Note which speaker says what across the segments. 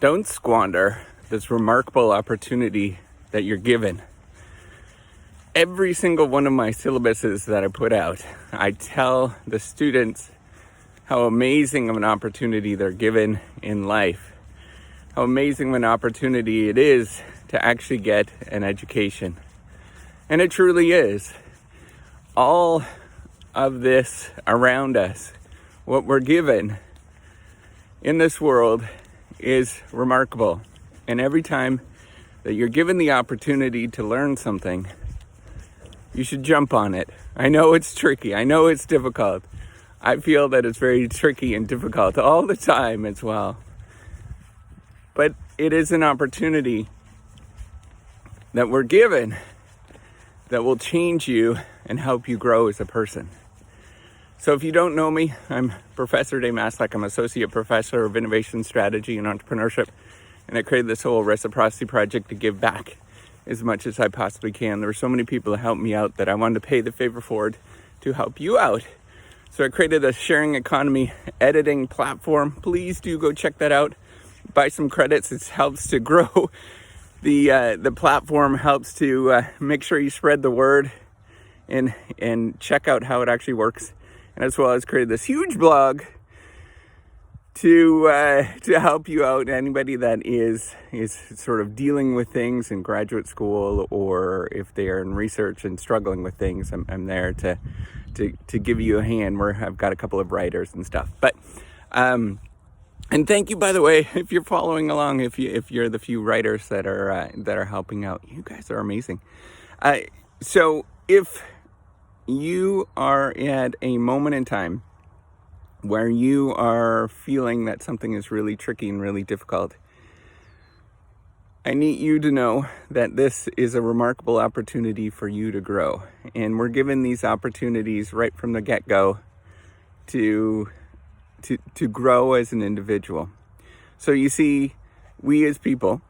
Speaker 1: Don't squander this remarkable opportunity that you're given. Every single one of my syllabuses that I put out, I tell the students how amazing of an opportunity they're given in life. How amazing of an opportunity it is to actually get an education. And it truly is. All of this around us, what we're given in this world, is remarkable. And every time that you're given the opportunity to learn something, you should jump on it. I know it's tricky. I know it's difficult. I feel that it's very tricky and difficult all the time as well. But it is an opportunity that we're given that will change you and help you grow as a person. So if you don't know me, I'm Professor Maslach. I'm Associate Professor of Innovation Strategy and Entrepreneurship. And I created this whole reciprocity project to give back as much as I possibly can. There were so many people that helped me out that I wanted to pay the favor forward to help you out. So I created a sharing economy editing platform. Please do go check that out. Buy some credits. It helps to grow the platform, helps to make sure you spread the word and check out how it actually works. And as well as created this huge blog to help you out. Anybody that is sort of dealing with things in graduate school, or if they are in research and struggling with things, I'm there to give you a hand. I've got a couple of writers and stuff. But and thank you, by the way, if you're following along, if you're the few writers that are helping out. You guys are amazing. So if you are at a moment in time where you are feeling that something is really tricky and really difficult, I need you to know that this is a remarkable opportunity for you to grow. And we're given these opportunities right from the get-go to grow as an individual. So you see, we as people,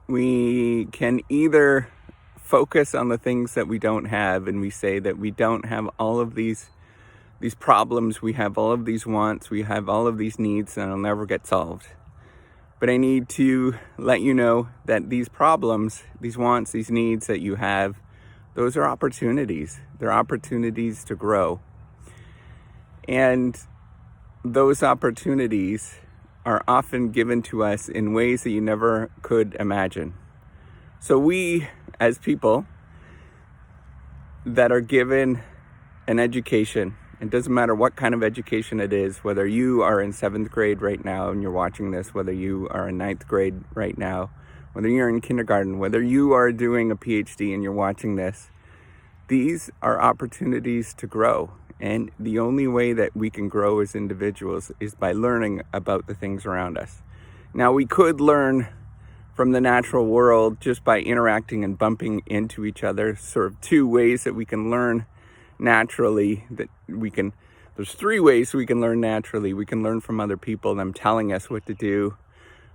Speaker 1: we can either focus on the things that we don't have, and we say that we don't have all of these problems, we have all of these wants, we have all of these needs, and it'll never get solved. But I need to let you know that these problems, these wants, these needs that you have, those are opportunities. They're opportunities to grow. And those opportunities are often given to us in ways that you never could imagine. So we, as people that are given an education, it doesn't matter what kind of education it is, whether you are in 7th grade right now and you're watching this, whether you are in 9th grade right now, whether you're in kindergarten, whether you are doing a PhD and you're watching this, these are opportunities to grow. And the only way that we can grow as individuals is by learning about the things around us. Now, we could learn from the natural world just by interacting and bumping into each other. Sort of two ways that we can learn naturally. There's three ways we can learn naturally. We can learn from other people, them telling us what to do.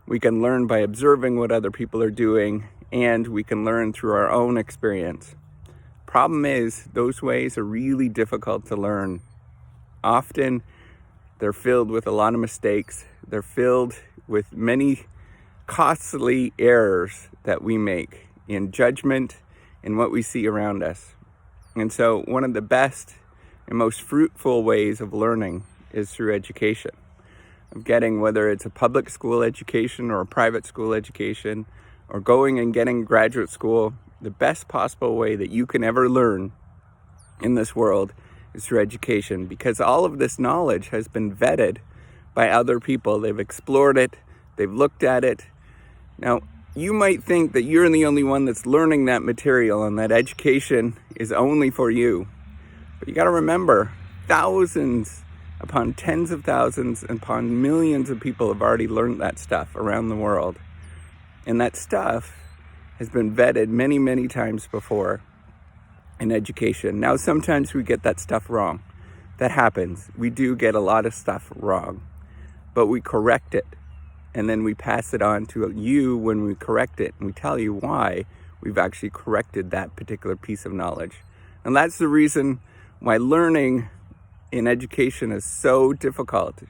Speaker 1: We can learn by observing what other people are doing, and we can learn through our own experience. Problem is, those ways are really difficult to learn. Often, they're filled with a lot of mistakes. They're filled with many costly errors that we make in judgment in what we see around us. And so one of the best and most fruitful ways of learning is through education. Of getting, whether it's a public school education or a private school education, or going and getting graduate school, the best possible way that you can ever learn in this world is through education, because all of this knowledge has been vetted by other people. They've explored it, they've looked at it. Now, you might think that you're the only one that's learning that material and that education is only for you. But you got to remember, thousands upon tens of thousands upon millions of people have already learned that stuff around the world. And that stuff has been vetted many, many times before in education. Now, sometimes we get that stuff wrong. That happens. We do get a lot of stuff wrong, but we correct it. And then we pass it on to you when we correct it. And we tell you why we've actually corrected that particular piece of knowledge. And that's the reason why learning in education is so difficult.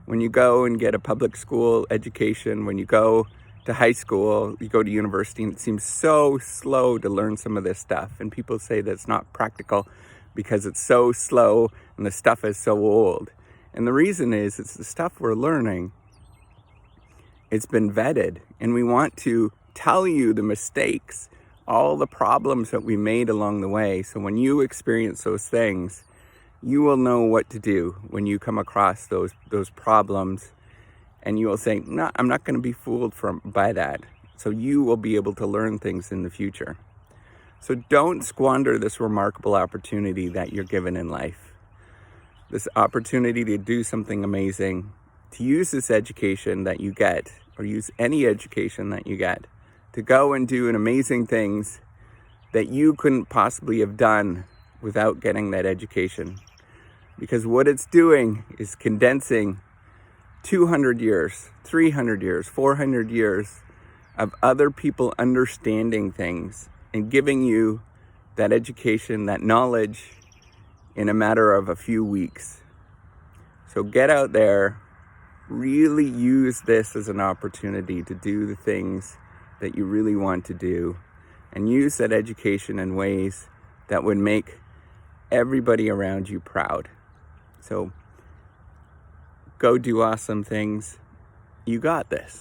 Speaker 1: When you go and get a public school education, when you go to high school, you go to university, and it seems so slow to learn some of this stuff. And people say that it's not practical because it's so slow and the stuff is so old. And the reason is, it's the stuff we're learning. It's been vetted, and we want to tell you the mistakes, all the problems that we made along the way. So when you experience those things, you will know what to do when you come across those problems, and you will say, no, I'm not going to be fooled by that. So you will be able to learn things in the future. So don't squander this remarkable opportunity that you're given in life. This opportunity to do something amazing, to use this education that you get, or use any education that you get, to go and do amazing things that you couldn't possibly have done without getting that education. Because what it's doing is condensing 200 years, 300 years, 400 years of other people understanding things and giving you that education, that knowledge in a matter of a few weeks. So get out there, really use this as an opportunity to do the things that you really want to do, and use that education in ways that would make everybody around you proud. So go do awesome things. You got this.